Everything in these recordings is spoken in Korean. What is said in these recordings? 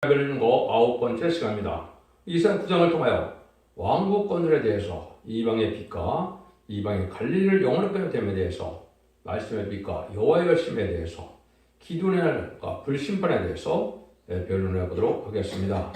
읽는 거 9번째 시간입니다. 이상 9장을 통하여 왕국 건설에 대해서 이방의 빛과 이방의 갈릴리를 영원하게 됨에 대해서 말씀의 빛과 여호와의 열심에 대해서 기도의 날과 불심판에 대해서 변론을 해보도록 하겠습니다.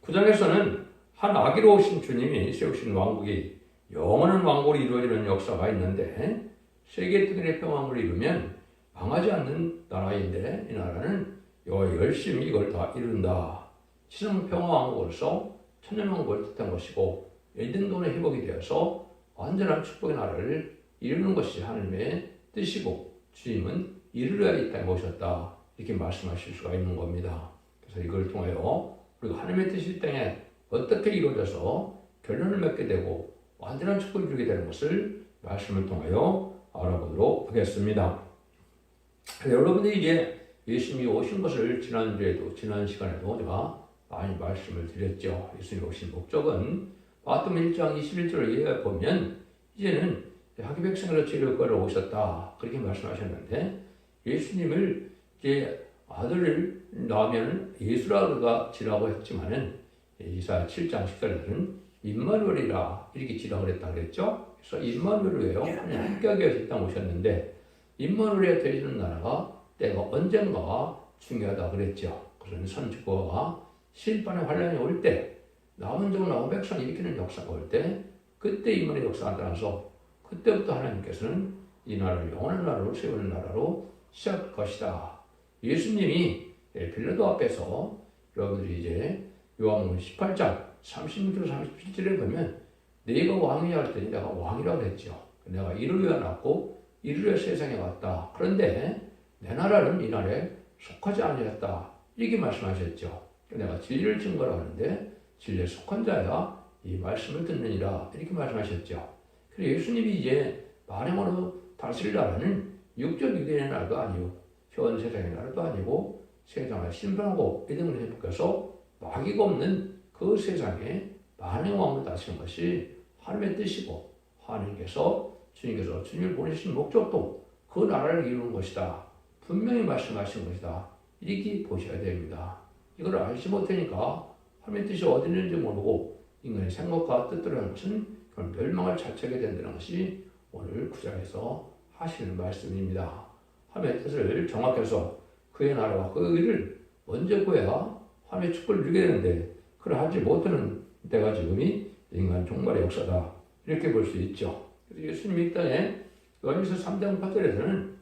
9장에서는 한 아기로 오신 주님이 세우신 왕국이 영원한 왕국으로 이루어지는 역사가 있는데 세계 특별의 평화를 이루면 망하지 않는 나라인데 이 나라는 여호와의 열심히 이걸 다 이룬다. 신은 평화왕국으로서 천년왕국을 뜻한 것이고 에덴동의 회복이 되어서 완전한 축복의 나라를 이루는 것이 하나님의 뜻이고 주님은 이루어야 이 땅에 오셨다. 이렇게 말씀하실 수가 있는 겁니다. 그래서 이걸 통하여 우리가 하나님의 뜻이 이 땅에 어떻게 이루어져서 결론을 맺게 되고 완전한 축복을 이루게 되는 것을 말씀을 통하여 알아보도록 하겠습니다. 여러분들이 이제 예수님이 오신 것을 지난 시간에도 제가 많이 말씀을 드렸죠. 예수님이 오신 목적은 마태복음 1장 21절을 보면 이제는 자기 백성을 치료하러 오셨다. 그렇게 말씀하셨는데 예수님을 이제 아들을 낳으면 예수라가 지라고 했지만은 이사야 7장 10절에는 임마누엘이라 이렇게 지라고 했다 그랬죠. 그래서 임마누엘이에요. 함께하기 위해서 이 땅 오셨는데 임마누엘이 되시는 나라가 때가 언젠가 중요하다 그랬죠. 그런 선지자가 심판의 환란이 올 때 남은 종 남은 백성을 일으키는 역사가 올 때 그때 이만의 역사가 나타나서 그때부터 하나님께서는 이 나라를 영원한 나라로 세우는 나라로 시작할 것이다. 예수님이 빌라도 앞에서 여러분들이 이제 요한복음 18장 36절 37절에 보면 네가 왕이냐 할 때니 내가 왕이라고 했죠. 내가 이를 위하여 났고 이를 위하여 세상에 왔다. 그런데 내 나라는 이 나라에 속하지 아니었다. 이렇게 말씀하셨죠. 내가 진리를 증거라고 하는데 진리에 속한 자야 이 말씀을 듣느니라 이렇게 말씀하셨죠. 그래서 예수님이 이제 만행으로 다스릴 나라는 육적 유대인의 나라도 아니고 현 세상의 나라도 아니고 세상을 심판하고 이등을 회복해서 마귀가 없는 그 세상에 만행 왕을 다스리는 것이 하나님의 뜻이고 하나님께서 주님을 보내신 목적도 그 나라를 이루는 것이다. 분명히 말씀하신 것이다. 이렇게 보셔야 됩니다. 이걸 알지 못하니까 하나님의 뜻이 어디 있는지 모르고 인간의 생각과 뜻대로 하는 것은 그런 멸망을 자처하게 된다는 것이 오늘 9장에서 하시는 말씀입니다. 하나님의 뜻을 정확해서 그의 나라와 그 의를 먼저 구해야 하나님의 축복을 누리게 되는데 그걸 하지 못하는 때가 지금이 인간 종말의 역사다. 이렇게 볼 수 있죠. 그래서 예수님이 이 땅에 요한일서 3장 8절에서는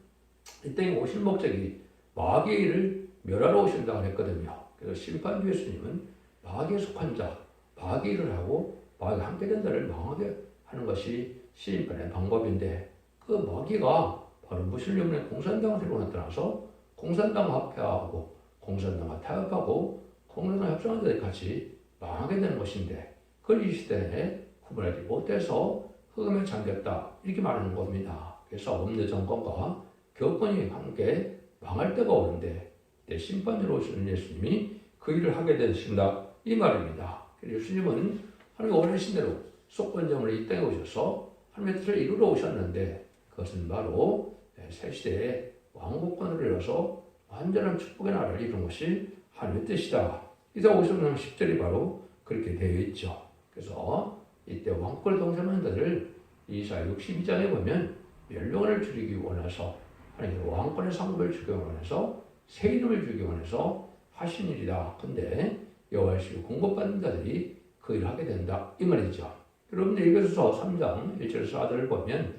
이 땅에 오신 목적이 마귀의 일을 멸하러 오신다고 했거든요. 그래서 심판주 예수님은 마귀에 속한 자, 마귀의 일을 하고 마귀가 함께 된 자를 망하게 하는 것이 심판의 방법인데 그 마귀가 바로 무슬림의 공산당을 들고 나타나서 공산당 합회하고 공산당과 타협하고 공산당 협상한 자들이 같이 망하게 되는 것인데 그걸 이 시대에 구분하지 못해서 흑암에 잠겼다 이렇게 말하는 겁니다. 그래서 없는 정권과 교권이 함께 망할 때가 오는데 내 심판으로 오시는 예수님이 그 일을 하게 되신다 이 말입니다. 예수님은 하나님의 원하신 대로 속건정으로 이 땅에 오셔서 하나님의 뜻을 이루러 오셨는데 그것은 바로 새 시대의 왕국권을 이뤄서 완전한 축복의 나라를 이루는 것이 하나님의 뜻이다. 이사 50장 10절이 바로 그렇게 되어 있죠. 그래서 이때 왕권을 동생하는 자들을 이사 62장에 보면 멸망을 줄이기 원해서 하나님의 왕권의 상급을 주기 원해서 새 이름을 주기 원해서 하신 일이다. 근데 여호와의 신을 공급받는 자들이 그 일을 하게 된다. 이 말이죠. 여러분들 에베소서 3장 1절에서 4절을 보면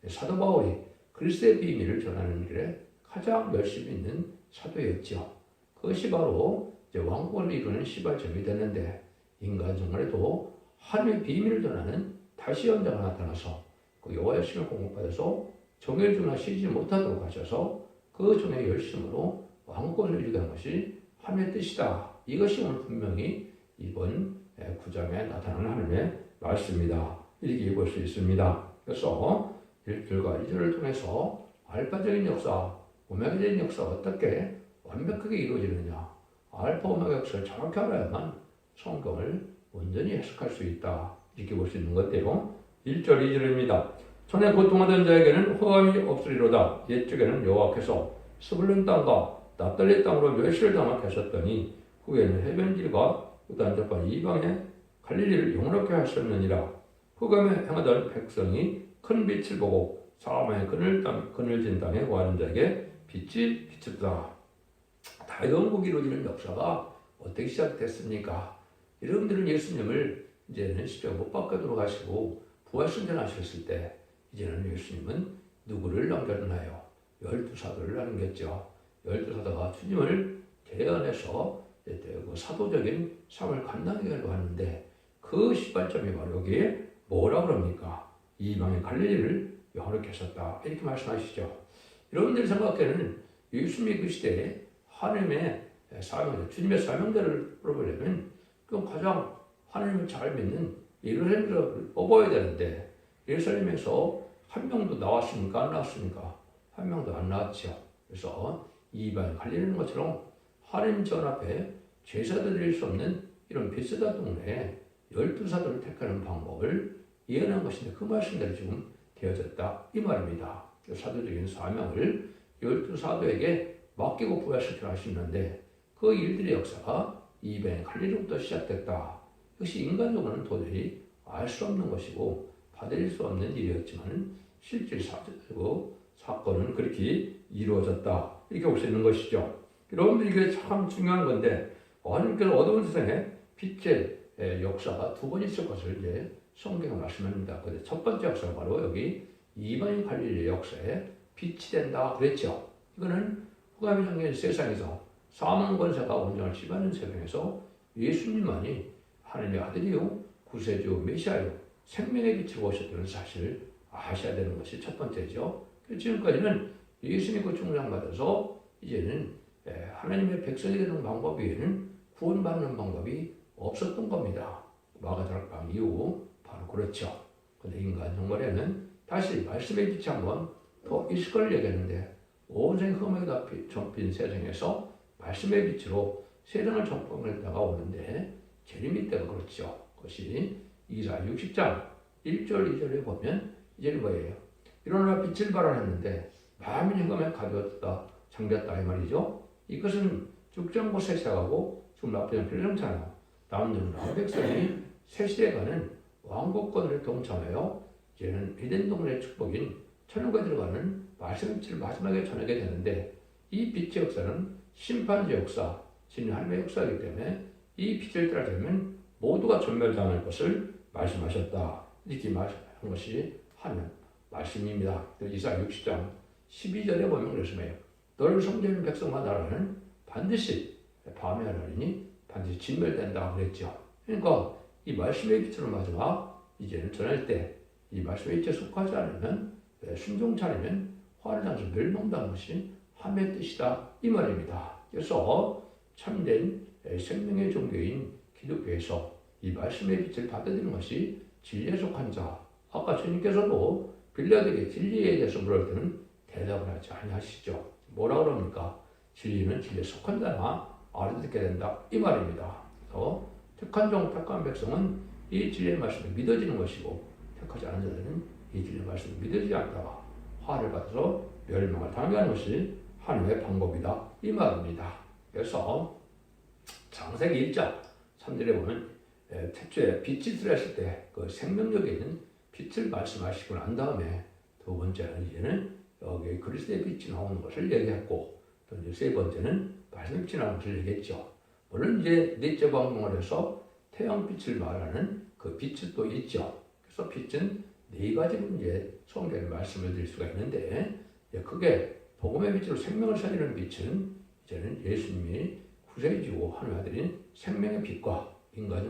사도 바울이 그리스도의 비밀을 전하는 길에 가장 열심히 있는 사도였죠. 그것이 바로 이제 왕국을 이루는 시발점이 되는데 인간 정말에도 하나님의 비밀을 전하는 다시 현장가 나타나서 그 여호와의 신을 공급받아서 정의 중에 쉬지 못하도록 하셔서 그 종의 열심으로 왕권을 이루게 한 것이 하나님의 뜻이다. 이것이 오늘 분명히 이번 9장에 나타나는 하나님의 말씀이다. 이렇게 볼 수 있습니다. 그래서 1절과 2절을 통해서 알파적인 역사, 오메가적인 역사가 어떻게 완벽하게 이루어지느냐. 알파 오메가 역사를 정확히 알아야만 성경을 온전히 해석할 수 있다. 이렇게 볼 수 있는 것대로 1절, 2절입니다. 전에 고통하던 자에게는 허감이 없으리로다. 옛적에는 여호와께서 스불론 땅과 납달리 땅으로 멸시를 당하게 하셨더니 후에는 해변길과 요단저가 이방에 갈릴리를 영원하게 하셨느니라. 흑암에 행하던 백성이 큰 빛을 보고 사망의 그늘진 땅에 거하는 자에게 빛이 비쳤다. 다영국 이루어지는 역사가 어떻게 시작됐습니까? 여러분들은 예수님을 이제는 십자가 못 박혀 돌아가시고 부활승천하셨을 때 이제는 예수님은 누구를 남겨두나요? 12사도를 남겼죠. 12사도가 주님을 대언해서 그 사도적인 삶을 감당하게 하는데 그 시발점이 바로 여기에 뭐라 그럽니까? 이방의 갈릴리를 영원하게 하셨다. 이렇게 말씀하시죠. 여러분들이 생각하기에는 예수님이 그 시대에 하나님의 사명, 주님의 사명대를 풀어보려면 그 가장 하나님을 잘 믿는 예루살렘을 뽑아야 되는데 예루살렘에서 한 명도 나왔습니까? 안 나왔습니까? 한 명도 안 나왔죠. 그래서 이방 갈리는 것처럼 하나님 전 앞에 제사 드릴 수 없는 이런 베세다 동네에 12사도를 택하는 방법을 예언한 것인데 그 말씀대로 지금 되어졌다 이 말입니다. 사도적인 사명을 12사도에게 맡기고 부활시켜 하시는데 그 일들의 역사가 이방의 갈릴리부터 시작됐다. 이것이 인간적으로는 도저히 알 수 없는 것이고 받아들일 수 없는 일이었지만 실제 사건은 그렇게 이루어졌다. 이렇게 볼 수 있는 것이죠. 여러분들 이게 참 중요한 건데 하나님께서 어두운 세상에 빛의 역사가 두 번 있을 것을 이제 성경에 말씀합니다. 근데 첫 번째 역사가 바로 여기 이방인 갈릴리 역사에 빛이 된다 그랬죠. 이거는 흑암이 잠긴 세상에서 사망 권세가 온전을 지배하는 세상에서 예수님만이 하나님의 아들이요 구세주 메시아요 생명의 빛으로 오셨다는 사실을 아셔야 되는 것이 첫 번째죠. 지금까지는 예수님 그 중상받아서 이제는 하나님의 백성이 되는 방법 외에는 구원받는 방법이 없었던 겁니다. 마가다락방 이후 바로 그렇죠. 근데 인간 형벌에는 다시 말씀의 빛이 한번 더 있을 걸 얘기했는데 온전히 흠에 덮인 세상에서 말씀의 빛으로 세상을 정복을 다가오는데 재림이 때가 그렇죠. 그것이 이사 60장 1절 2절에 보면 이제 뭐예요? 일어나 빛을 발하였는데 만민이 흑암에 가두었다 잠겼다 이 말이죠. 이것은 죽전 곳에 시작하고 지금 나쁘지 필령잖아요. 남는 백성이 새 시대에 가는 왕국권을 동참하여 이제는 에덴 동산의 축복인 천국에 들어가는 말씀의 빛을 마지막에 전하게 되는데 이 빛의 역사는 심판의 역사, 진리 하나님의 역사이기 때문에 이 빛을 따라가면 모두가 전멸당할 것을 말씀하셨다. 이렇게 말씀한 것이 하나님 말씀입니다. 이사 60장 12절에 보면 그랬으며 너를 섬기는 백성과 나라는 반드시 밤에 하나니 반드시 진멸된다 그랬죠. 그러니까 이 말씀의 빛으로 마지막 이제는 전할 때 이 말씀의 빛에 속하지 않으면 순종치 않으면 화를 당해서 멸망당한 것이 하나님의 뜻이다 이 말입니다. 그래서 참된 생명의 종교인 기독교에서 이 말씀의 빛을 받아들이는 것이 진리에 속한 자. 아까 주님께서도 빌라에게 진리에 대해서 물을 때는 대답을 하지 아니하시죠. 뭐라 그럽니까? 진리는 진리에 속한 자나 알아듣게 된다 이 말입니다. 그래서 택한 종 택한 백성은 이 진리의 말씀을 믿어지는 것이고 택하지 않은 자들은 이 진리의 말씀을 믿어지지 않다가 화를 받아서 멸망을 당하는 것이 하나님의 방법이다 이 말입니다. 그래서 창세기 1장 3절에 보면 태초에 빛이 들어왔을 때 그 생명력에 있는 빛을 말씀하시고 난 다음에 두 번째는 이제는 여기 그리스도의 빛이 나오는 것을 얘기했고 또 이제 세 번째는 말씀의 빛이 나오는 것을 얘기했죠. 물론 이제 넷째 방송을 해서 태양빛을 말하는 그 빛이 또 있죠. 그래서 빛은 네 가지로 이제 성경에 말씀을 드릴 수가 있는데 크게 복음의 빛으로 생명을 살리는 빛은 이제는 예수님이 구세주고 하나님 아들인 생명의 빛과 인간의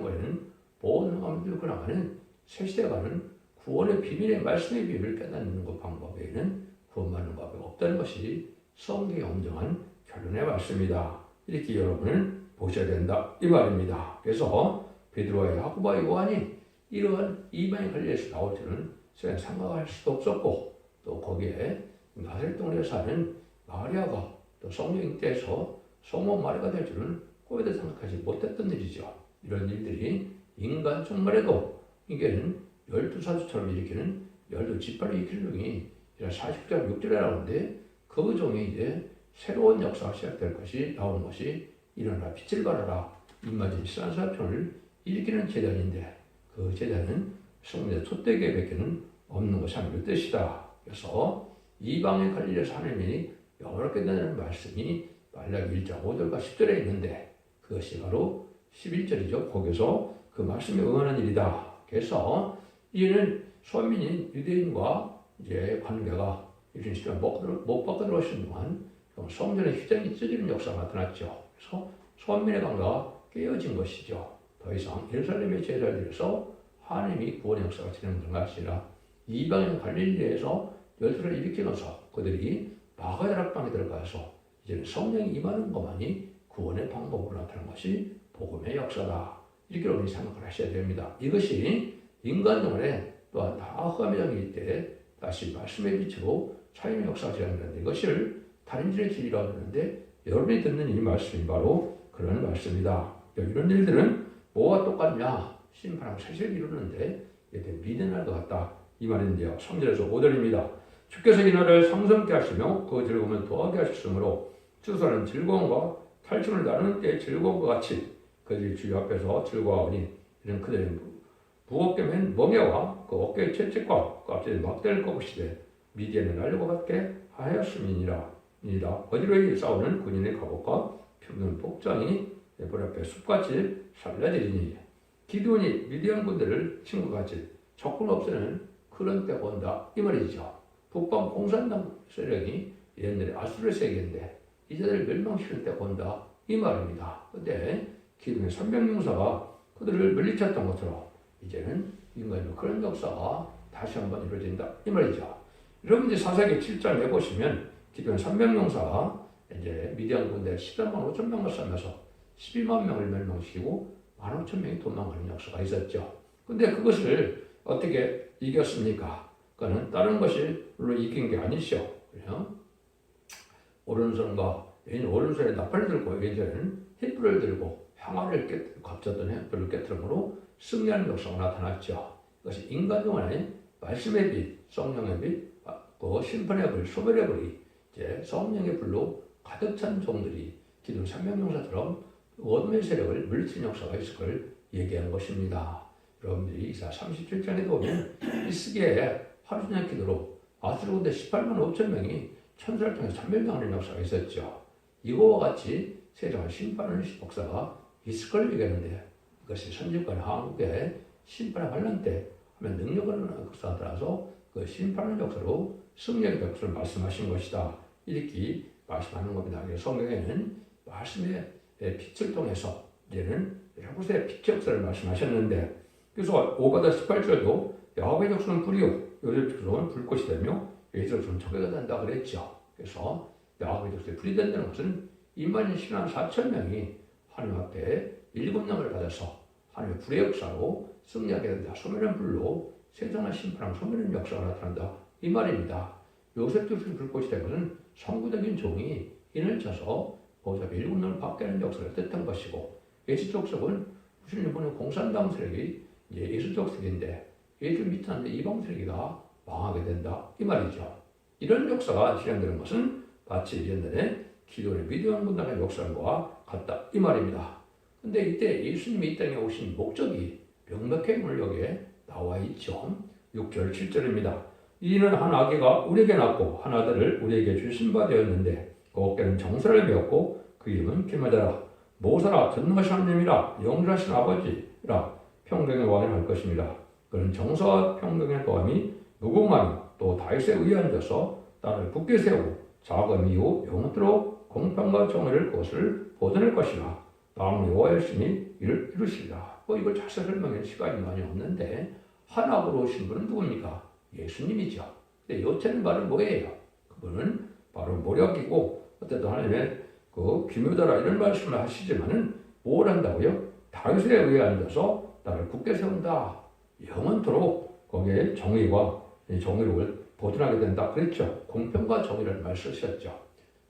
모든 흑암을 뚫고 나가는 새 시대에 가는 구원의 비밀의 말씀의 비밀을 깨닫는 것 방법 외에는 구원받는 방법이 없다는 것이 성경의 엄정한 결론의 말씀이다. 이렇게 여러분은 보셔야 된다 이 말입니다. 그래서 베드로와 야고보와 요한이 이러한 이방의 갈릴리에서 나올 줄은 세상 생각할 수도 없었고 또 거기에 나사렛 동네에 사는 마리아가 또 성령 때에서 성모 마리아가 될 줄은 꿈에도 생각하지 못했던 일이죠. 이런 일들이 인간 정말에도 이게는 12사도처럼 일으키는 12지파를 일으키는 종이 40장 6절에 나오는데 그 종이 이제 새로운 역사가 시작될 것이 나오는 것이 일어나 빛을 발하라 임마진 신라사편을 일으키는 재단인데 그 재단은 성문의 톳대기에밖에는 없는 것이 아니고 뜻이다. 그래서 이방의 갈릴리에서 하나님이 영원하게 된다는 말씀이 말라기 1장 5절과 10절에 있는데 그것이 바로 11절이죠. 거기서 그 말씀에 응하는 일이다. 그래서 이는 서민인 유대인과 이제 관계가 이런 시간 못 바꿔 들어오신 동안 성전의 휘장이 찢어지는 역사가 나타났죠. 그래서 서민의 관계가 깨어진 것이죠. 더 이상 예루살렘의 제자들에서 하나님이 구원의 역사가 진행되는 것이 아니라 이방인 갈릴리에서 열두를 일으키면서 그들이 마가다락방에 들어가서 이제는 성령이 임하는 것만이 구원의 방법으로 나타나는 것이 복음의 역사다. 이렇게 여러분이 생각을 하셔야 됩니다. 이것이 인간 영혼에 또한 다 흑암의 장일 때 다시 말씀의 빛으로 차이의 역사가 진행되는데 이것을 다림질의 진리라고 하는데 여러분이 듣는 이 말씀이 바로 그런 말씀이다. 이런 일들은 뭐와 똑같냐? 심판하고 세세를 이루는데 미련할 것 같다. 이 말인데요. 3절에서 5절입니다. 주께서 이 날을 성성케 하시며 그 즐거움을 더하게 하셨으므로 주소는 즐거움과 탈출을 나누는 때의 즐거움과 같이 그들이 주여 앞에서 즐거워하니 이는 그들의 무겁게 맨 멍에와 그 어깨의 채찍과 값에 막대를 꺾으시되 미디안을 날려고 받게 하였음이니라. 어디로 싸우는 군인의 갑옷과 표는 복장이 볼 앞에 숲같이 살라지리니 기드온이 미디안 군대를 친구같이 적군 없애는 그런 때가 온다. 이 말이죠. 북방 공산당 세력이 옛날에 아수르 세계인데 이제들 멸망시키는 때가 온다. 이 말입니다. 그때 기드온의 300용사가 그들을 물리쳤던 것처럼 이제는 인간의 그런 역사가 다시 한번 이루어진다. 이 말이죠. 여러분 이제 사사기 7장에 보시면 기드온 300용사가 이제 미디안 군대 13만 5천 명을 쏘면서 12만 명을 멸망시키고 15,000명이 도망가는 역사가 있었죠. 근데 그것을 어떻게 이겼습니까? 그거는 다른 것으로 이긴 게 아니죠. 그래요? 오른손과 오른손에 나팔을 들고 왼손에는 횃불을 들고 향화를 갑졌던 횃불을 깨뜨림으로 승리하는 역사가 나타났죠. 그것이 인간 영혼의 말씀의 빛, 성령의 빛, 그 심판의 불, 소멸의 불이 이제 성령의 불로 가득 찬 종들이 기둥 300용사처럼 어둠의 세력을 물리치는 역사가 있을 걸 얘기한 것입니다. 여러분들이 이사 37장에 보면 이스기야의 하루 저녁 기도로 아수르 군대 18만 5천 명이 천사를 통해 참멸당하는 역사가 있었죠. 이거와 같이 세상을 심판하는 역사가 있을 걸 얘기하는데 이것이 선지권 한국의 심판의 환란 때 하면 능력을 하는 역사가 따라서 그 심판의 역사로 승리의 역사를 말씀하신 것이다. 이렇게 말씀하는 겁니다. 성경에는 말씀의 빛을 통해서 이제는 야곱의 빛의 역사를 말씀하셨는데 그래서 5가다 18절도 야곱의 역사는 불이요 요셉의 역사는 불꽃이 되며 예수의 역사는 적에가 된다 그랬죠. 그래서 야곱의 역사에 불이 된다는 것은 임마진 신랑 4,000명이 하나님 앞에 7명을 받아서 하나님의 불의 역사로 승리하게 된다. 소멸한 불로 세상을 심판하는 소멸한 역사가 나타난다. 이 말입니다. 요셉 역사의 불꽃이 된 것은 성구적인 종이 인을 쳐서 보좌에 7명을 받게 하는 역사를 뜻한 것이고 예수적 세력은 무슨 일본의 공산당 세력이 예수적 세력인데 예수 밑에 이방 세력이 다 망하게 된다. 이 말이죠. 이런 역사가 실현되는 것은 마치 옛날에 기도의 미디안 군단의 역사와 같다. 이 말입니다. 근데 이때 예수님이 이 땅에 오신 목적이 명백하게 오늘 여기에 나와 있죠. 6절, 7절입니다. 이는 한 아기가 우리에게 낳고 한 아들을 우리에게 주신 바 되었는데 그 어깨는 정사를 메었고 그 이름은 기마다라 모사라 전능하신 하나님이라 영원하신 아버지라 평강의 왕이 할 것입니다. 그는 정사와 평강의 도함이 무궁함이 또 다윗에 의해 앉아서 나를 굳게 세우고 작은 이후 영원토록 공평과 정의를 그것을 보존할 것이라 나는 여호와의 신이 이를 이루시리라. 이걸 자세히 설명할 시간이 많이 없는데 하나로 오신 분은 누굽니까? 예수님이죠. 근데 요체는 바로 뭐예요? 그분은 바로 모략이고 어쨌든 하나님의 그 기묘다라 이런 말씀을 하시지만은 뭘 한다고요? 다윗에 의해 앉아서 나를 굳게 세운다. 영원토록 거기에 정의와 정의를 보존하게 된다. 그랬죠. 공평과 정의를 말 쓰셨죠.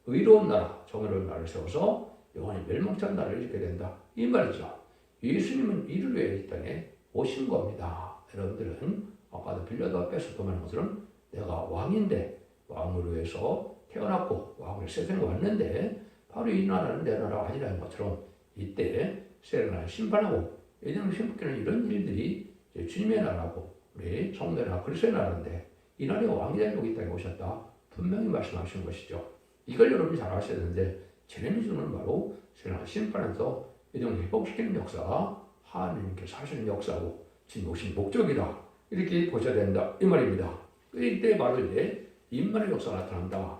의로운 나라, 정의로운 나라를 세워서 영원히 멸망치 않는 나라를 이루게 된다. 이 말이죠. 예수님은 이를 위해 이 땅에 오신 겁니다. 여러분들은 아까도 빌라도 앞에서 보면 것처럼 내가 왕인데 왕을 위해서 태어났고 왕을 세상에 왔는데 바로 이 나라는 내 나라가 아니라는 것처럼 이때 세례나 심판하고 예정을 심판하는 이런 일들이 이제 주님의 나라고 우리 성도의 나라 그리스도의 나라인데 이 나라에 왕이 될 복이 있다고 오셨다 분명히 말씀하시는 것이죠. 이걸 여러분이 잘 아셔야 되는데 재림이 주는 바로 세례나 심판에서 예정을 회복시키는 역사가 하나님께서 하시는 역사고 지금 오신 목적이다 이렇게 보셔야 된다 이 말입니다. 이때 바로 이제 임마누엘 역사가 나타난다.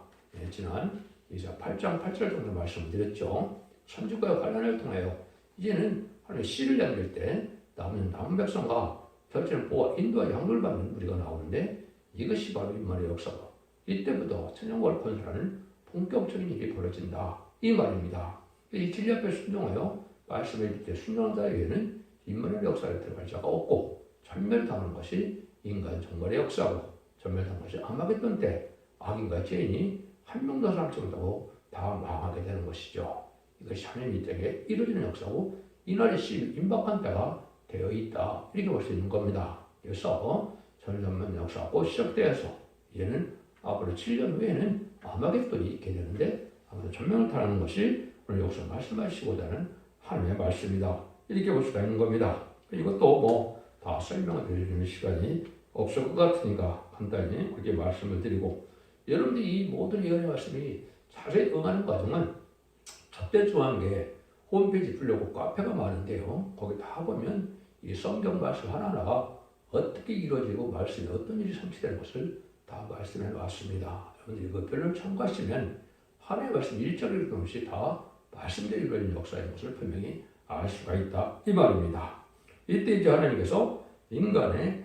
지난 이사 8장 8절 정도 말씀을 드렸죠. 천주교의 환란을 통하여 이제는 하나님의 씨를 남길 때 남은 백성과 결제는 보아 인도와 양도를 받는 우리가 나오는데 이것이 바로 임마누엘 역사고 이때부터 천년왕국을 건설하는 본격적인 일이 벌어진다 이 말입니다. 이 진리 앞에 순종하여 말씀을 믿을 때 순종한 자에게는 임마누엘 역사를 들어갈 자가 없고 전멸당하는 것이 인간 종말의 역사고 전멸당한 것이 아마겟돈 때 악인과 죄인이 한 명도 살지 못하고 다 망하게 되는 것이죠. 이것이 하나님 이 땅에 이루어지는 역사고 이날의 시 임박한 때가 되어 있다 이렇게 볼 수 있는 겁니다. 그래서 전전만 역사가 곧 시작되어서 이제는 앞으로 7년 후에는 아마겟돈이 있게 되는데 아마도 전명을 타는 것이 오늘 여기서 말씀하시고자 하는 하나님의 말씀이다 이렇게 볼 수가 있는 겁니다. 이것도 뭐 다 설명을 드리는 시간이 없을 것 같으니까 간단히 그렇게 말씀을 드리고 여러분들이 이 모든 예언의 말씀이 자세히 응하는 과정은 첫째 중앙에 홈페이지 풀려고 카페가 많은데요. 거기 다 보면 이 성경 말씀 하나하나가 어떻게 이루어지고 말씀이 어떤 일이 성취되는 것을 다 말씀해 놨습니다. 여러분들 이거 별로 참고하시면 하나님의 말씀 일자리를 없이 다 말씀대로 이루어진 역사인 것을 분명히 알 수가 있다 이 말입니다. 이때 이제 하나님께서 인간의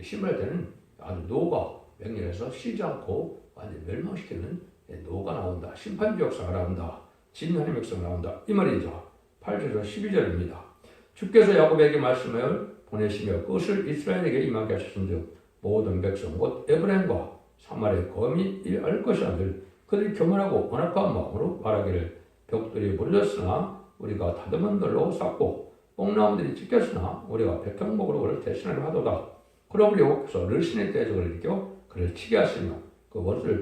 심을 때는 아주 노가 맹렬해서 쉬지 않고 완전 멸망시키는 노가 나온다. 심판주 역사가 나온다. 진하나님 역사가 나온다. 이 말이죠. 8절에서 12절입니다. 주께서 야곱에게 말씀을 보내시며 그것을 이스라엘에게 임하게 하셨은즉 모든 백성 곧 에브라임과 사마리아의 거민이 알 것이 아니라 그들이 교만하고 완악한 마음으로 말하기를 벽돌이 무너졌으나 우리가 다듬은 돌로 쌓고 뽕나무들이 찢겼으나 우리가 백향목으로 그를 대신하려 하도다. 그러므로 여호와께서 르신의 대적을 일으켜 그를 치게 하시며 그 원수를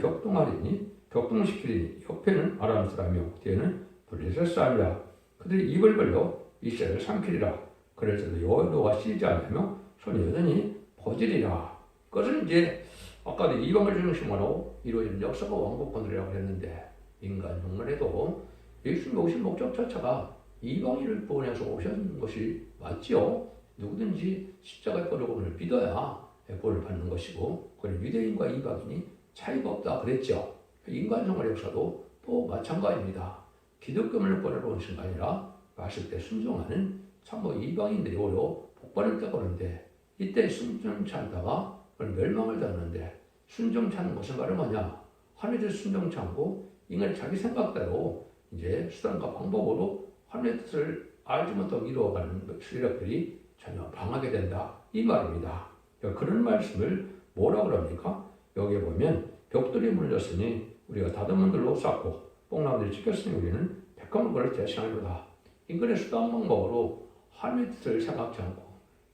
격동시키리니 옆에는 아람 사람이요 뒤에는 블레셋 사람이라. 그들이 입을 벌려 이스라엘을 삼키리라. 그래서 여호와가 쉬지 않으며 손이 여전히 퍼지리라. 그것은 이제 아까도 이방을 중심으로 이루어지는 역사가 왕국권이라고 했는데 인간 종말에도 예수님 오신 목적 자체가 이방인을 구원해서 오신 것이 맞지요. 누구든지 십자가의 권을 믿어야 구원을 받는 것이고 그건 유대인과 이방인이 차이가 없다 그랬죠. 인간 생활의 역사도 또 마찬가지입니다. 기독교를 권하러 오신 게 아니라 말씀 때 순종하는 참모 이방인들이 오히려 복받을 때가 오는데 이때 순종치 않다가 멸망을 당하는데 순종치 않는 것은 바로 뭐냐? 하나님의 순종치 않고 인간이 자기 생각대로 이제 수단과 방법으로 하나님의 뜻을 알지 못하고 이루어가는 세력들이 전혀 방하게 된다 이 말입니다. 그런 말씀을 뭐라고 합니까? 여기에 보면 벽돌이 무너졌으니 우리가 다듬은 돌로 쌓고 뽕나무들이 찢겼으니 우리는 백합목을 대신하리로다. 인간의 수단 방법으로 하나님의 뜻을 생각지 않고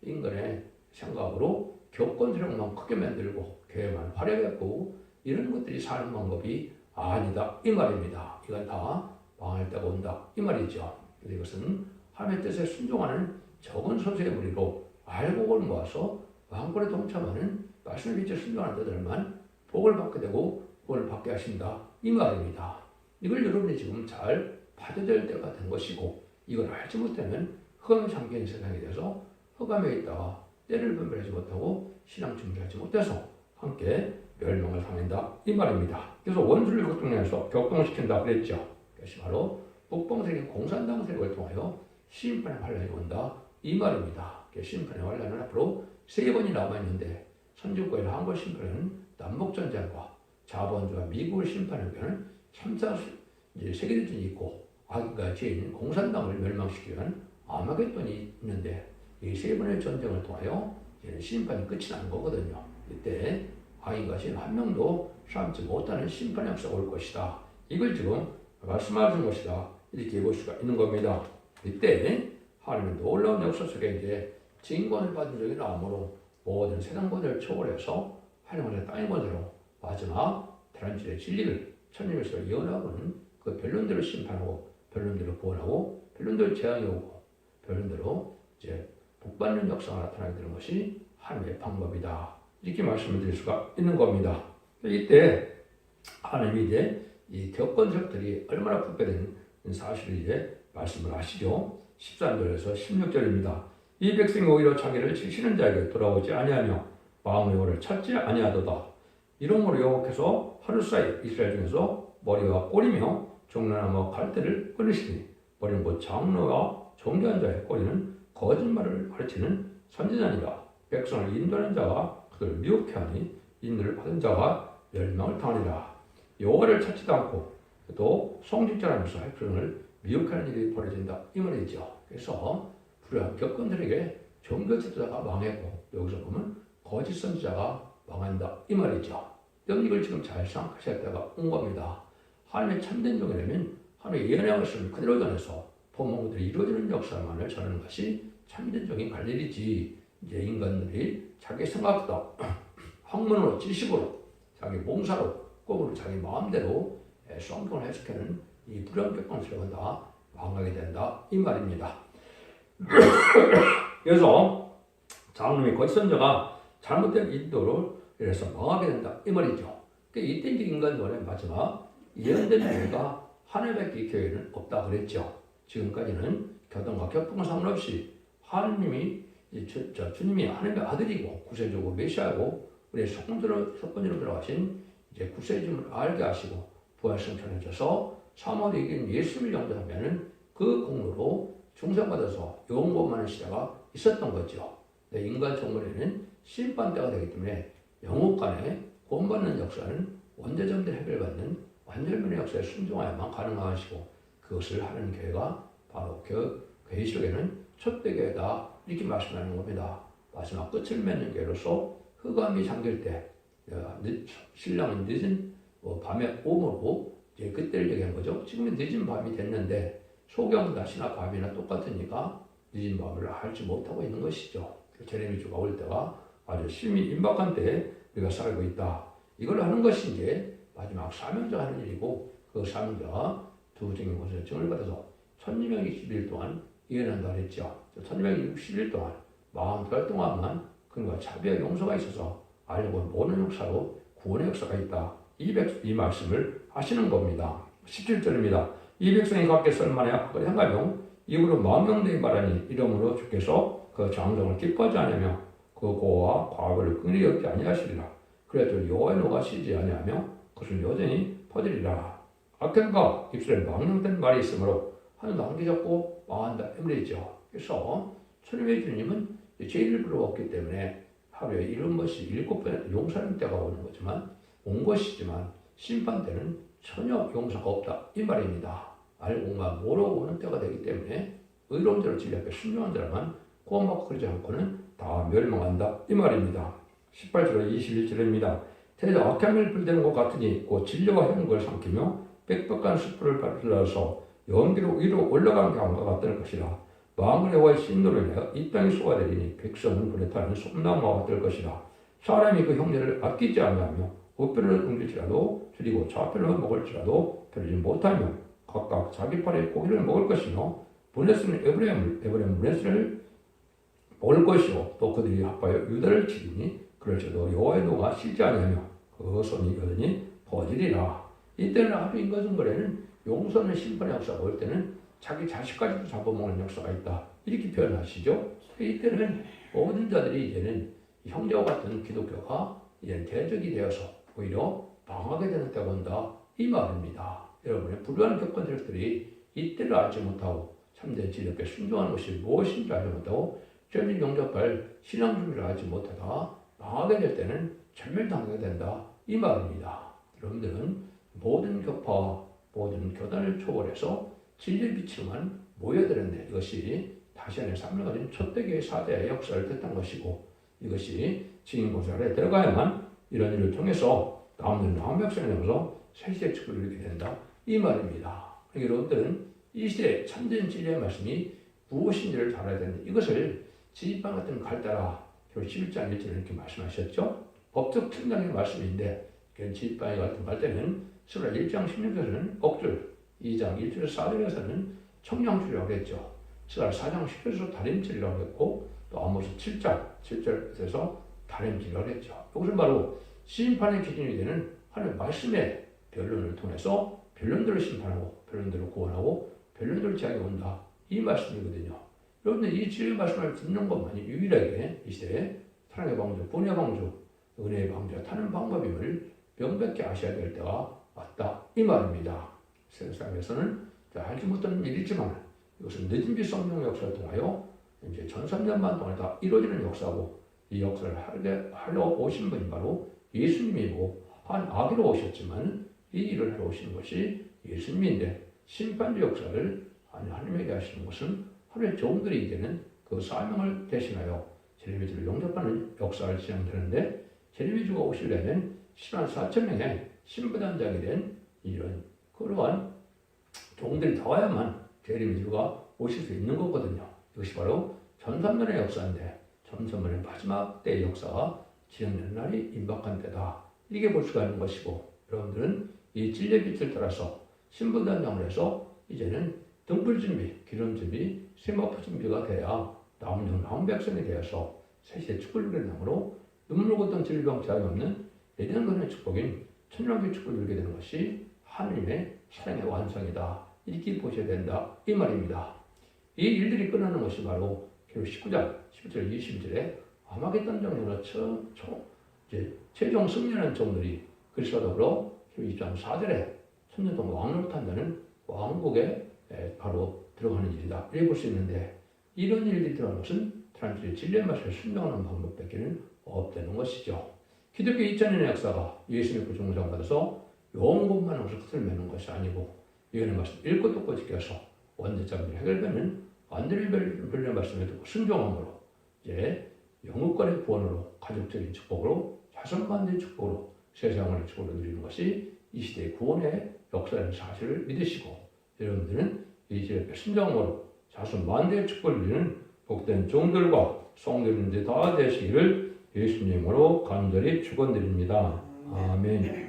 인간의 생각으로 교권 세력만 크게 만들고 교회만 화려했고 이런 것들이 사는 방법이 아니다 이 말입니다. 이건 다 망할 때가 온다 이 말이죠. 그래서 이것은 하나님의 뜻에 순종하는 적은 소수의 무리로 알곡을 모아서 왕권에 동참하는 말씀을 믿지 순종하는 자들만 복을 받게 되고 구원을 받게 하신다 이 말입니다. 이걸 여러분이 지금 잘 받아들일 때가 된 것이고 이걸 알지 못하면 흑암에 잠겨있는 세상에 대해서 흑암에 있다가 때를 분별하지 못하고 신앙 준비하지 못해서 함께 멸망을 당한다 이 말입니다. 그래서 원수를 격동시킨다 그랬죠. 그것이 바로 북방세계 공산당 세력을 통하여 심판의 환란이 온다 이 말입니다. 심판의 환란은 앞으로 3번이 남아있는데 선진국의 한국 심판은 남북전쟁과 자본주의와 미국을 심판하는 경우는 3차 세계대전이 있고 악인과 죄인 공산당을 멸망시키기 위한 아마겟돈이 있는데 이 3번의 전쟁을 통하여 이제는 심판이 끝이 나는 거거든요. 이때 악인과 죄인 한 명도 삼지 못하는 심판의 역사가 올 것이다. 이걸 지금 말씀하신 것이다. 이렇게 볼 수가 있는 겁니다. 이때 하나님의 놀라운 역사 속에 이제 진권을 받은 적이 나오므로 모든 세상 권을 초월해서 하나님의 땅의 권세로 마지막 대란질의 진리를 천님에서 예언하고는 그 변론대로 심판하고 변론대로 구원하고 별론대로 재앙이 오고 별론대로 이제 복받는 역사가 나타나게 되는 것이 하나님의 방법이다. 이렇게 말씀을 드릴 수가 있는 겁니다. 이때 하나님이 이제 이 격건석들이 얼마나 부패된 사실을 이제 말씀을 하시죠. 13절에서 16절입니다. 이 백성이 오히려 자기를 치시는 자에게 돌아오지 아니하며 마음의 여호와를 찾지 아니하도다. 이러므로 여호와께서 하루 사이 이스라엘 중에서 머리와 꼬리며 종려나무 갈대를 끊으시니 머리는 곧 장로와 정죄한 자의 꼬리는 거짓말을 가르치는 선지자니라. 백성을 인도하는 자가 그들을 미혹해 하니 인도를 받은 자가 멸망을 당하리라. 여호와를 찾지도 않고 또 성직자라면서 백성을 미혹하는 일이 벌어진다 이 말이죠. 그래서 불의한 격건들에게 종교 지도자가 망하고 여기서 보면 거짓 선지자가 망한다 이 말이죠. 여러분 이걸 지금 잘 생각하셔야 때가 온 겁니다. 하나님의 참된 종이라면 하나님의 예언의 말씀을 그대로 전해서 본문들이 이루어지는 역사만을 전하는 것이 참된 종이 갈 일이지. 이제 인간들이 자기 생각도 학문으로 지식으로 자기 봉사로 꿈으로 자기 마음대로 성경을 해석하는 이 불의한 격건들은 다 망하게 된다 이 말입니다. 그래서 장로의 거짓 선지자가 잘못된 인도를 이래서 망하게 된다 이 말이죠. 그러니까 이때 이제 인간들의 마지막 예언된 교회가 하나님밖에 교회는 없다 그랬죠. 지금까지는 교단과 격분과 상관없이 하나님이 주님이 하나님의 아들이고 구세주고 메시아고 우리의 속건으로 들어가신 이제 구세주를 알게 하시고 부활성 전해져서 사모를 이긴 예수를 영접하면은 그 공로로 중생받아서 영원만한 시대가 있었던 거죠. 네, 인간 정글에는 심판 때가 되기 때문에 영국간의 구원받는 역사는 원죄점들 해결받는 완전면의 역사에 순종하여만 가능하시고 그것을 하는 교회가 바로 교회식에는 첫대교회다 이렇게 말씀하는 겁니다. 마지막 끝을 맺는 교회로서 흑암이 잠길 때 신랑은 늦은 밤에 오므로 이제 그때를 얘기한 거죠. 지금은 늦은 밤이 됐는데 소경 낮이나 밤이나 똑같으니까 늦은 밤을 알지 못하고 있는 것이죠. 제레미 주가 올 때가 아주 심히 임박한 때에 우리가 살고 있다. 이걸 하는 것이 이제 마지막 사명자가 하는 일이고 그 사명자가 두 증인 곳에서 증을 받아서 1260일 동안 예언한다 그랬죠. 1260일 동안 40달 동안만 그와 자비와 용서가 있어서 알고 모르는 역사로 구원의 역사가 있다. 이 말씀을 하시는 겁니다. 17절입니다. 이 백성이 각기 썰만하여 행하며 입으로 망령되이 말하니 이러므로 주께서 그 장정을 기뻐하지 않으며 그 고와 과거를 긍휼히 여기지 아니하시리라. 그래도 여호와의 노가 쉬지 아니하며 그것을 여전히 퍼지리라. 악행과 입술에 망령된 말이 있으므로 하늘도 한개 잡고 망한다 이 말이죠. 그래서 천일의 주님은 죄를 불러왔기 때문에 하루에 7번씩 7번 용서하는 때가 오는 거지만 온 것이지만 심판 때는 전혀 용서가 없다 이 말입니다. 알고만 모르고 오는 때가 되기 때문에 의로운 자로 진리 앞에 순종한 자라만 구원받고 그러지 않고는 다 멸망한다 이 말입니다. 18절로 21절입니다. 태자 악행을 불대는 것 같으니 곧 진리와 행복을 삼키며 빽빽한 숯불을 받들어서 연기로 위로 올라간 강과 같을 것이라. 마음을 여호와의 신노를 내어 이 땅이 쏟아내리니 백성은 불에 타는 솜나무와 같을 것이라. 사람이 그 형제를 아끼지 아니하며 우편을 옮길지라도 줄이고 좌편을 먹을지라도 펴지 못하며 각각 자기 팔에 고기를 먹을 것이며 브네스는 에브라임 브네스를 먹을 것이요 또 그들이 합하여 유다를 치리니 그럴지라도 여호와의 노가 쉬지 아니하며 그 손이 여전히 퍼지리라. 이때는 아주 인간성거래는 용서는 심판의 역사가 올 때는 자기 자식까지도 잡아먹는 역사가 있다 이렇게 표현하시죠. 이때는 모든 자들이 이제는 형제와 같은 기독교가 이제 대적이 되어서 오히려 망하게 되는 때가 온다 이 말입니다. 여러분의 불우한 격건들이 이때를 알지 못하고 참된 진리에 순종하는 것이 무엇인지 알지 못하고真理 영접할 신앙 준비를 알지 못하다 망하게 될 때는 전멸당하게 된다 이 말입니다. 여러분들은 모든 격파와 모든 교단을 초월해서 진리의 빛으로만 모여들었는데 이것이 다시 안에 삶을 가진 첫대교의 4대의 역사를 뜻한 것이고 이것이 증인고사 아래 들어가야만 이런 일을 통해서 남는 왕백성이 되면서 세시의 축복을 이루게 된다 이 말입니다. 여러분들은 이 시대에 참된 진리의 말씀이 무엇인지를 잘 알아야 되는데 이것을 지휘반 같은 갈대라 11장 1절에 이렇게 말씀하셨죠. 법적 측량의 말씀인데 지휘반이 같은 갈대는 스라 1장 16절에는 억줄 2장 1절 4절에서는 청량주의라고 했죠. 스가랴 4장 10절에서 다림질이라고 했고 또 아모스 7장 7절에서 다림질이라고 했죠. 이것은 바로 심판의 기준이 되는 하나님의 말씀의 변론을 통해서 변론들을 심판하고 변론들을 구원하고 변론들을 제하게 온다. 이 말씀이거든요. 여러분들 이 진리의 말씀을 듣는 것만이 유일하게 이 시대에 사랑의 방주, 분의 방주, 은혜의 방주가 타는 방법임을 명백히 아셔야 될 때가 왔다. 이 말입니다. 세상에서는 알지 못하는 일이지만 이것은 늦은 비 성령 역사를 통하여 이제 1300만 동안 다 이루어지는 역사고 이 역사를 하려 오신 분이 바로 예수님이고 한 아기로 오셨지만 이 일을 하러 오신 것이 예수님인데 심판주 역사를 하나님에게 하시는 것은 하루의 종들이 되는 그 사명을 대신하여 제레미주를 영접하는 역사를 진행되는데 제레미주가 오시려면 10만 4천 명의 신부단장이 된 이런 그러한 종들이 다 와야만 제레미주가 오실 수 있는 거거든요. 이것이 바로 전삼년의 역사인데 전삼년의 마지막 때의 역사가 진행되는 날이 임박한 때다. 이게 볼 수가 있는 것이고 여러분들은 이 진리의 빛을 따라서 신부단장을 해서 이제는 등불 준비, 기름 준비, 세마포 준비가 돼야 남은 백성이 되어서 세시의 축복을 누리는 으로 눈물 걷던 질병 자이 없는 내년간의 축복인 천년의 축복을 누리게 되는 것이 하나님의 사랑의 완성이다. 이렇게 보셔야 된다. 이 말입니다. 이 일들이 끝나는 것이 바로 19장 11절 20절에 아마겟돈 정도로 최종 승리하는 종들이 그리스도와 더불어 20장 4절에 천년 동안 왕노릇 한다는 왕국에 바로 들어가는 일이다. 이렇게 볼 수 있는데 이런 일들이 들어가는 것은 사람들이 진리의 말씀을 순종하는 방법밖에는 없다는 것이죠. 기독교 2000년의 역사가 예수님의 구종을 받아서 영혼만 없어 끝을 맺는 것이 아니고 예언의 말씀 읽고 듣고 지켜서 원죄점이 해결되는 안드레벨의 말씀을 듣고 순종함으로 이제 영국간의 구원으로 가족적인 축복으로 자손만대의 축복으로 세상을 축복으로 누리는 것이 이 시대의 구원의 역사라는 사실을 믿으시고 여러분들은 이 시대의 순종으로 자손만대의 축복을 누리는 복된 종들과 성도님들이 다 되시기를 예수님으로 간절히 축원드립니다. 아멘.